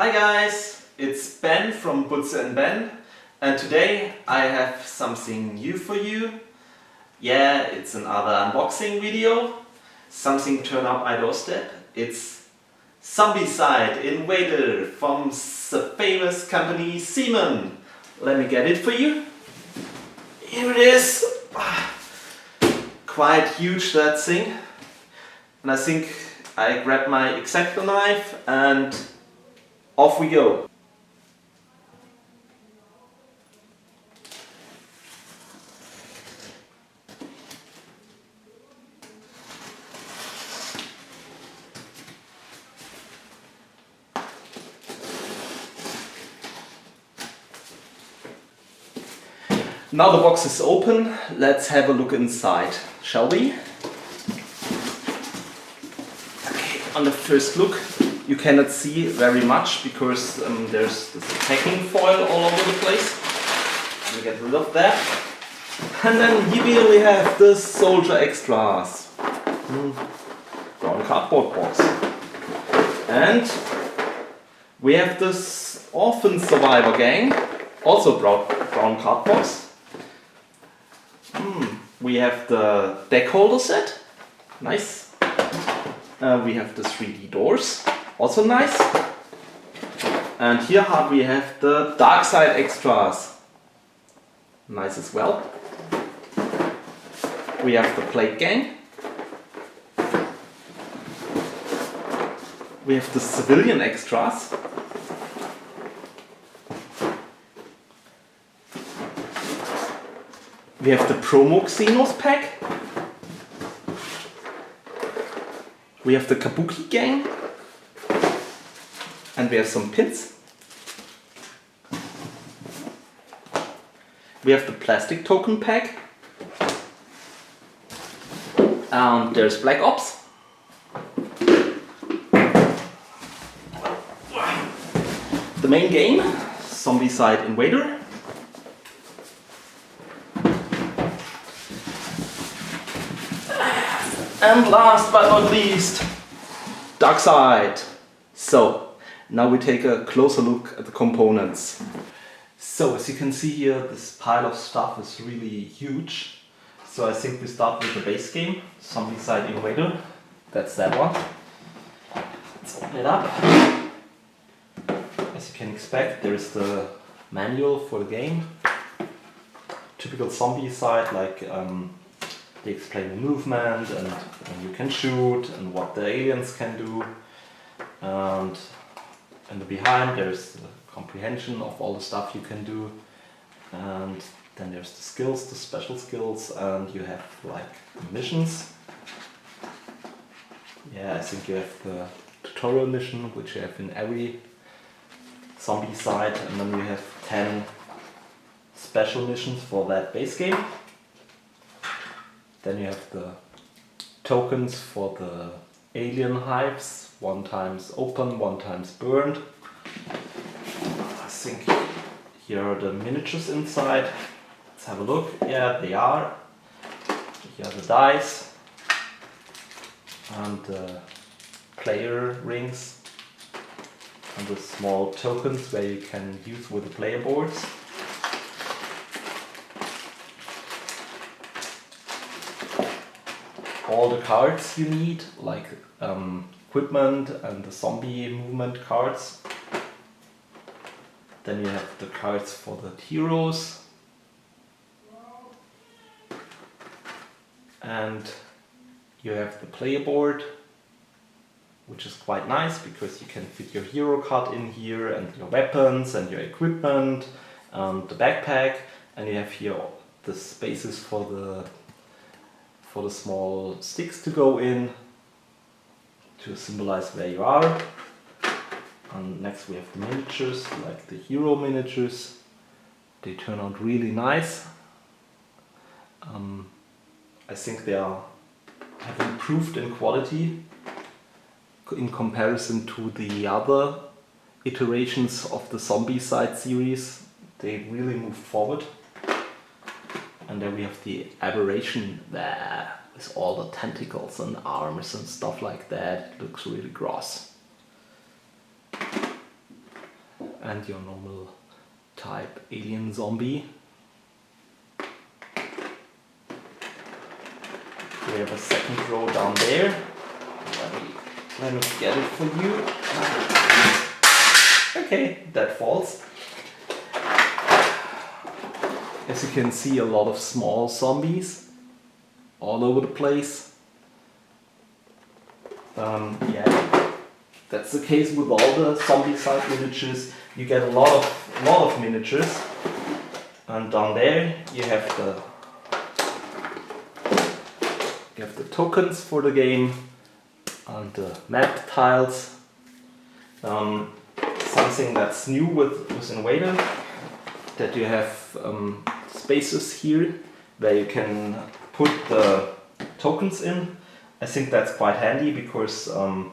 Hi guys, it's Ben from Butze and Ben, and today I have something new for you. Yeah, it's another unboxing video. Something turned up my doorstep. It's Zombicide Invader from the famous company CMON. Let me get it for you. Here it is. Quite huge, that thing. And I think I grab my X-Acto knife and off we go. Now the box is open, let's have a look inside, shall we? Okay, on the first look you cannot see very much because there's this packing foil all over the place. Let me get rid of that. And then here we have the soldier extras. Brown cardboard box. And we have this Orphan survivor gang, also brown card box. We have the deck holder set, nice. We have the 3D doors, also nice. And here we have the dark side extras, nice as well. We have the plate gang. We have the civilian extras. We have the promo Xenos pack. We have the Kabuki gang. And we have some pins. We have the plastic token pack. And there's Black Ops. The main game, Zombicide Invader. And last but not least, Dark Side. So, now we take a closer look at the components. So, as you can see here, this pile of stuff is really huge. So I think we start with the base game, Zombicide Invader. That's that one. Let's open it up. As you can expect, there is the manual for the game. Typical Zombicide, like they explain the movement and when you can shoot and what the aliens can do. And in the behind there's the comprehension of all the stuff you can do. And then there's the skills, the special skills, and you have like the missions. Yeah, I think you have the tutorial mission, which you have in every Zombicide, and then you have 10 special missions for that base game. Then you have the tokens for the alien hives, one times open, one times burned. I think here are the miniatures inside. Let's have a look. Yeah, they are. Here are the dice and the player rings and the small tokens where you can use with the player boards. All the cards you need, like equipment and the zombie movement cards. Then you have the cards for the heroes. And you have the player board, which is quite nice because you can fit your hero card in here and your weapons and your equipment and the backpack. And you have here the spaces for the small sticks to go in to symbolize where you are. And next we have the miniatures, like the hero miniatures. They turn out really nice. I think they have improved in quality in comparison to the other iterations of the Zombicide series. They really moved forward. And then we have the aberration there with all the tentacles and arms and stuff like that. It looks really gross. and your normal type alien zombie. We have a second row down there. Let me get it for you. Okay, that falls. As you can see, a lot of small zombies all over the place. Yeah, that's the case with all the Zombicide miniatures. You get a lot of miniatures, and down there you have the tokens for the game and the map tiles. Something that's new with Invader, that you have spaces here where you can put the tokens in. I think that's quite handy because in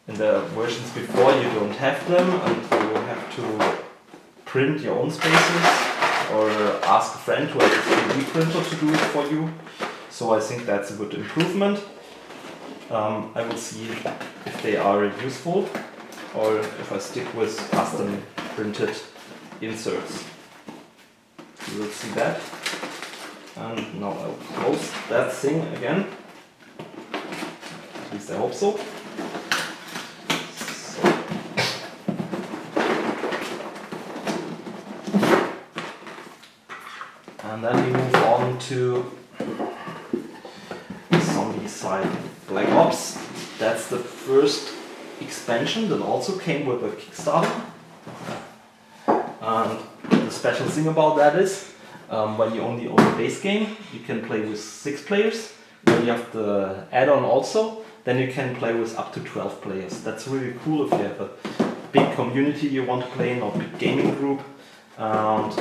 the versions before you don't have them and you have to print your own spaces or ask a friend who has a 3D printer to do it for you. So I think that's a good improvement. I will see if they are useful or if I stick with custom printed inserts. You will see that. And now I'll close that thing again. At least I hope so. And then we move on to Zombicide Black Ops. That's the first expansion that also came with a Kickstarter. And the special thing about that is, when you only own the base game, you can play with 6 players. When you have the add-on also, then you can play with up to 12 players. That's really cool if you have a big community you want to play in or a big gaming group. And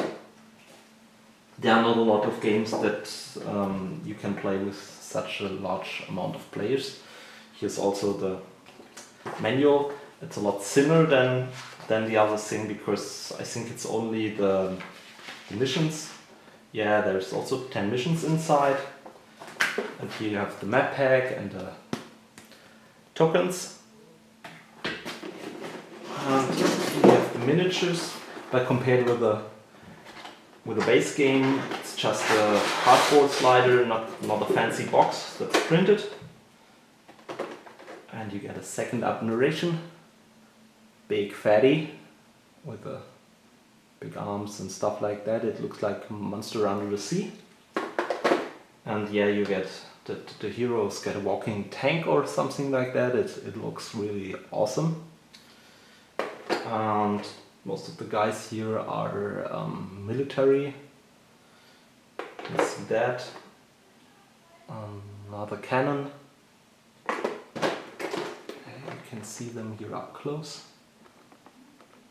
there are not a lot of games that you can play with such a large amount of players. Here's also the manual. It's a lot thinner than the other thing because I think it's only the missions. Yeah, there's also 10 missions inside. And here you have the map pack and the tokens. And here you have the miniatures, but compared with the base game, it's just a cardboard slider, not a fancy box that's printed. And you get a second up narration. Big fatty with the big arms and stuff like that. It looks like Monster Under the Sea. And yeah, you get the heroes get a walking tank or something like that. It looks really awesome. And most of the guys here are military. You can see that. Another cannon. You can see them here up close.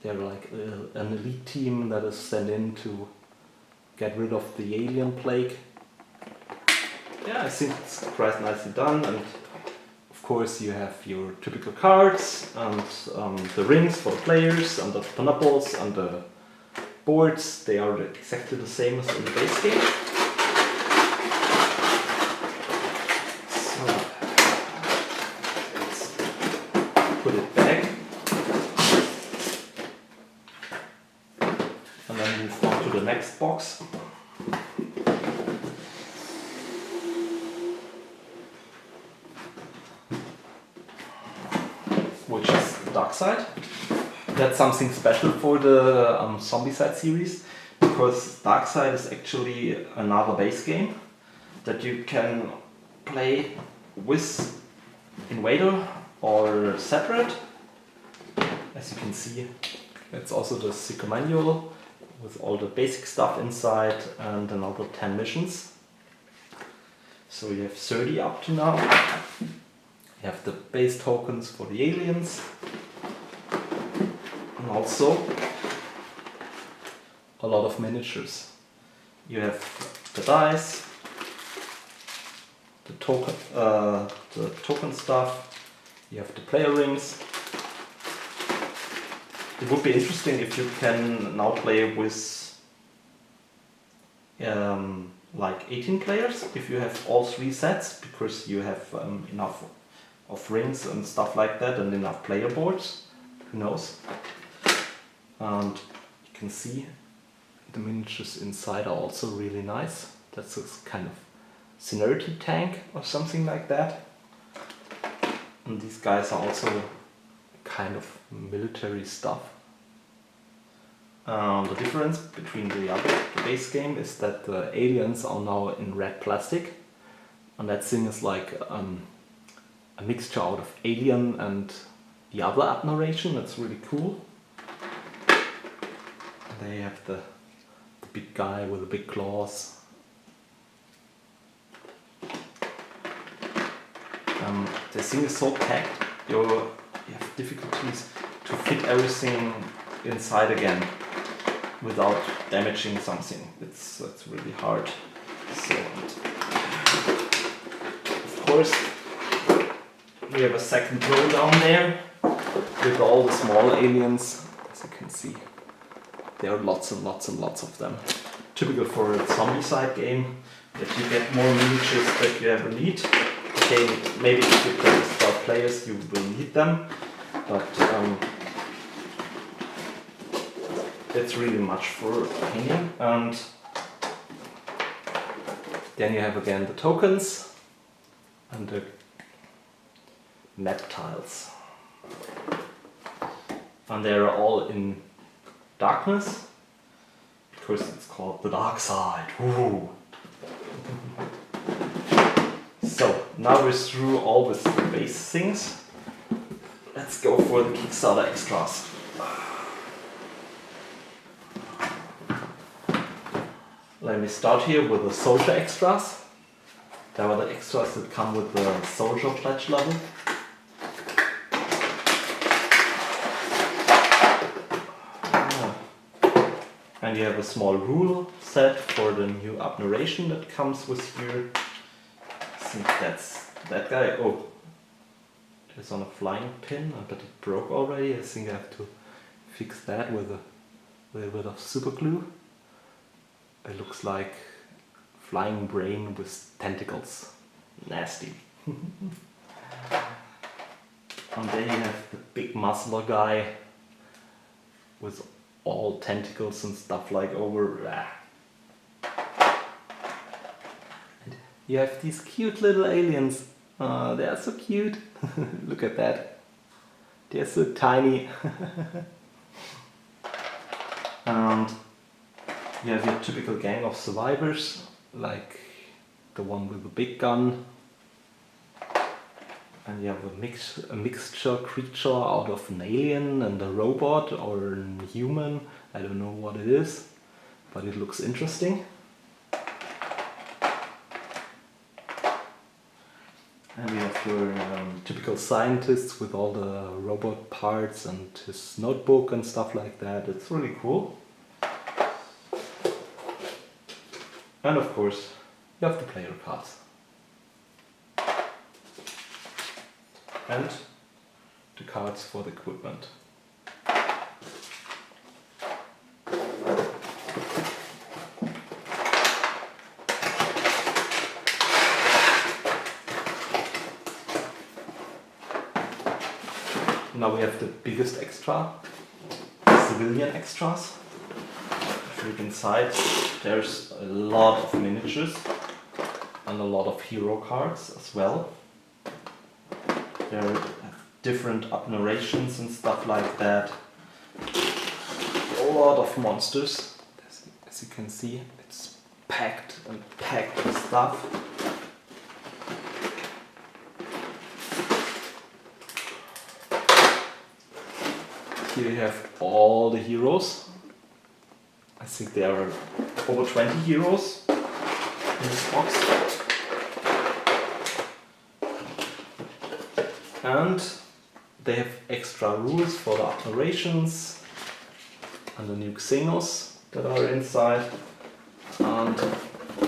They're like an elite team that is sent in to get rid of the alien plague. Yeah, I think it's quite nicely done, and of course you have your typical cards and the rings for the players and the pineapples and the boards. They are exactly the same as in the base game. So let's put it back and then move on to the next box. Which is Darkside. That's something special for the Zombicide series, because Darkside is actually another base game that you can play with Invader or separate. As you can see, it's also the secret manual with all the basic stuff inside and another 10 missions. So you have 30 up to now. You have the base tokens for the aliens, and also a lot of miniatures. You have the dice, the token stuff, you have the player rings. It would be interesting if you can now play with like 18 players, if you have all 3 sets, because you have enough of rings and stuff like that and enough player boards. Who knows? And you can see the miniatures inside are also really nice. That's a kind of seniority tank or something like that. And these guys are also kind of military stuff. The difference between the base game is that the aliens are now in red plastic, and that thing is like a mixture out of Alien and the other app narration. That's really cool. They have the big guy with the big claws. The thing is so packed, you have difficulties to fit everything inside again without damaging something. It's really hard. So, of course, we have a second row down there with all the small aliens. As you can see, there are lots and lots and lots of them. Typical for a Zombicide game, that you get more miniatures that you ever need. Okay, maybe if you play with 12 players you will need them, but it's really much for painting. And then you have again the tokens and the map tiles. And they are all in darkness, because it's called the dark side. Ooh. So, now we're through all with the base things. Let's go for the Kickstarter extras. Let me start here with the soldier extras. There are the extras that come with the soldier pledge level. And you have a small rule set for the new up narration that comes with here. I think that's that guy. Oh, it's on a flying pin, but it broke already. I think I have to fix that with a little bit of super glue. It looks like flying brain with tentacles. Nasty. And then you have the big muscular guy with all tentacles and stuff like over. And you have these cute little aliens. They are so cute. Look at that. They're so tiny. And you have your typical gang of survivors, like the one with the big gun. And you have a mixture creature out of an alien and a robot or a human. I don't know what it is, but it looks interesting. And we have your typical scientists with all the robot parts and his notebook and stuff like that. It's really cool. And of course, you have the player cards. And the cards for the equipment. Now we have the biggest extra, civilian extras. If you look inside, there's a lot of miniatures and a lot of hero cards as well. There are different up narrations and stuff like that. A lot of monsters. As you can see, it's packed and packed with stuff. Here you have all the heroes. I think there are over 20 heroes in this box. And they have extra rules for the up narrations and the new Xenos that are inside. And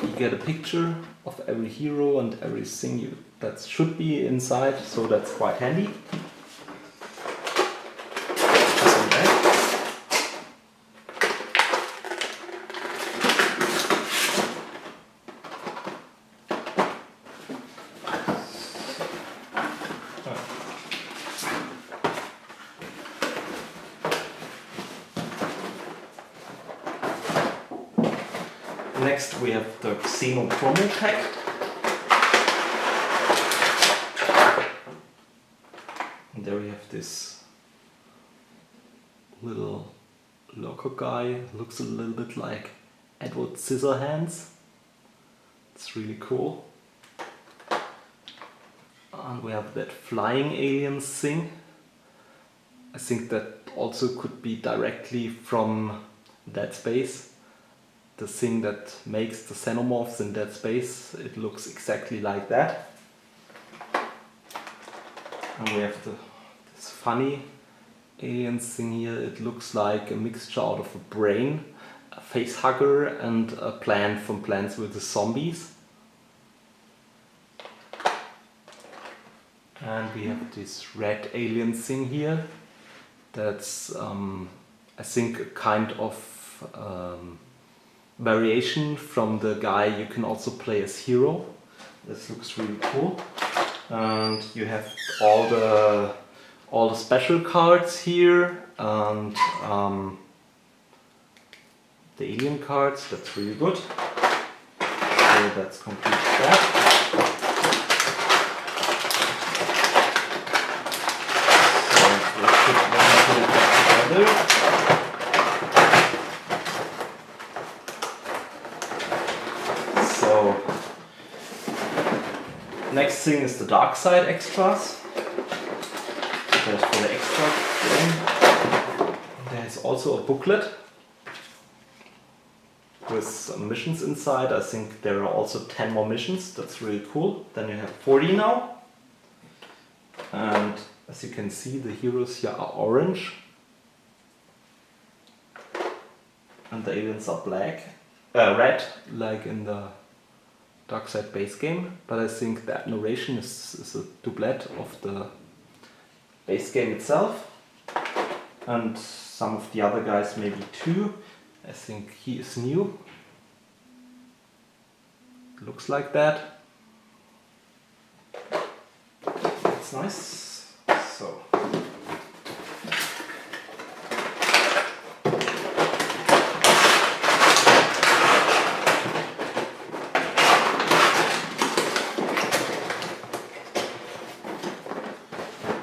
you get a picture of every hero and everything that should be inside, so that's quite handy. Next we have the Xeno promo pack. And there we have this little locker guy, looks a little bit like Edward Scissorhands. It's really cool. And we have that flying aliens thing. I think that also could be directly from Dead Space. The thing that makes the xenomorphs in Dead Space, it looks exactly like that. And we have this funny aliens thing here. It looks like a mixture out of a brain, a face hugger, and a plant from Plants vs. Zombies. And we have this red alien thing here. That's I think a kind of variation from the guy you can also play as hero. This looks really cool. And you have all the special cards here, and the alien cards. That's really good. So that's complete that. So next thing is the dark side extras. There's for the extra game. There's also a booklet with some missions inside. I think there are also 10 more missions. That's really cool. Then you have 40 now. And as you can see, the heroes here are orange. And the aliens are red, like in the Dark Side base game. But I think that narration is a doublet of the base game itself. And some of the other guys maybe too. I think he is new. Looks like that. That's nice. So.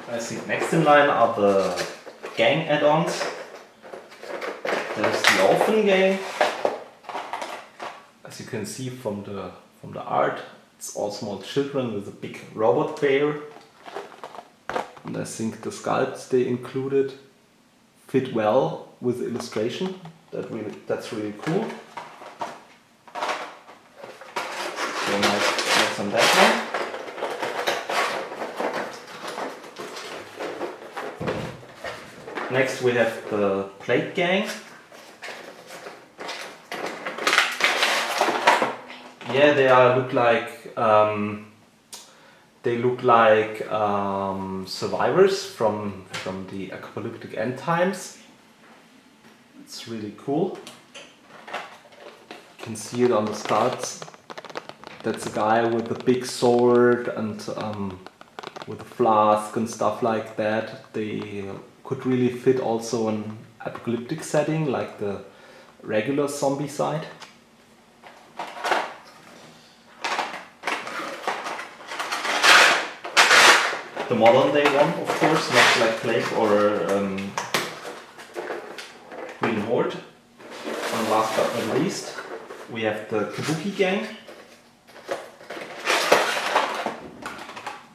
I think next in line are the gang add-ons. There's the Orphan gang. As you can see from the art, it's all small children with a big robot bear. And I think the sculpts they included fit well with the illustration. That's really cool. So nice on that one. Next we have the Plate gang. Yeah, they look like survivors from the apocalyptic end times. It's really cool. You can see it on the sculpts. That's a guy with a big sword and with a flask and stuff like that. They could really fit also an apocalyptic setting like the regular Zombicide. The modern day one, of course, not Black Plague or Green Horde. And last but not least, we have the Kabuki gang.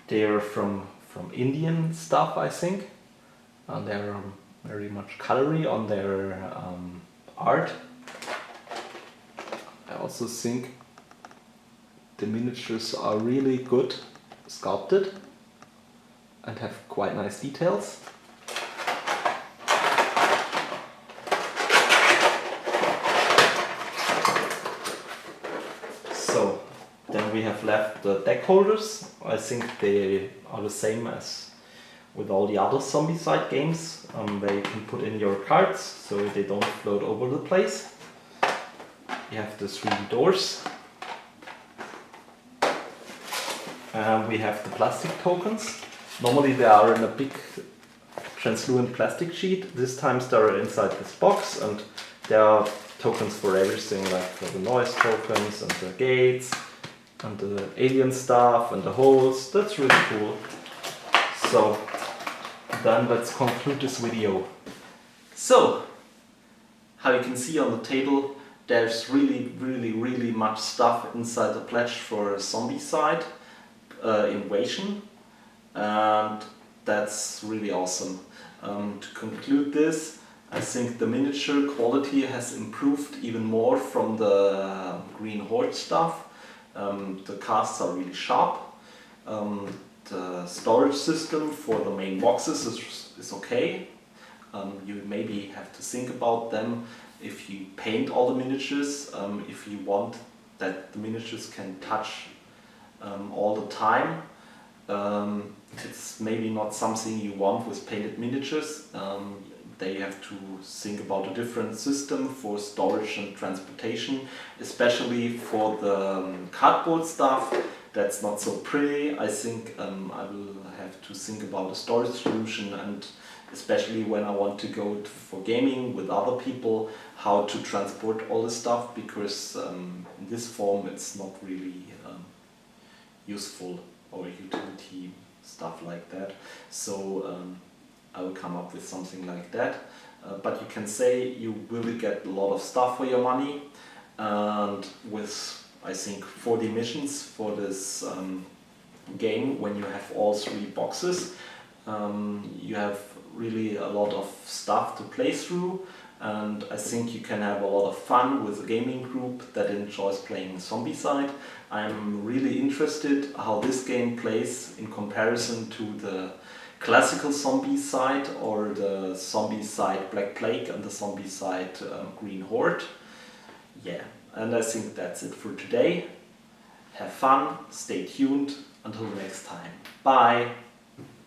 They're from Indian stuff, I think. And they're very much colory on their art. I also think the miniatures are really good sculpted and have quite nice details. So then we have left the deck holders. I think they are the same as with all the other Zombicide games. Where you can put in your cards so they don't float over the place. You have the 3 doors. We have the plastic tokens. Normally they are in a big translucent plastic sheet. This time they are inside this box, and there are tokens for everything, like for the noise tokens and the gates and the alien stuff and the holes. That's really cool. So then let's conclude this video. So, how you can see on the table, there's really much stuff inside the pledge for Zombicide Invasion, and that's really awesome. To conclude this, I think the miniature quality has improved even more from the Green Horde stuff. The casts are really sharp. The storage system for the main boxes is okay. You maybe have to think about them if you paint all the miniatures, if you want that the miniatures can touch all the time. It's maybe not something you want with painted miniatures. They have to think about a different system for storage and transportation, especially for the cardboard stuff. That's not so pretty. I think I will have to think about a storage solution, and especially when I want to go for gaming with other people, how to transport all this stuff, because in this form it's not really useful, or utility stuff like that. So I will come up with something like that. But you can say you will get a lot of stuff for your money, and with I think 40 missions for this game, when you have all 3 boxes, you have really a lot of stuff to play through, and I think you can have a lot of fun with a gaming group that enjoys playing Zombicide. I'm really interested how this game plays in comparison to the classical Zombicide or the Zombicide Black Plague and the Zombicide Green Horde. Yeah, and I think that's it for today. Have fun, stay tuned, until next time. Bye!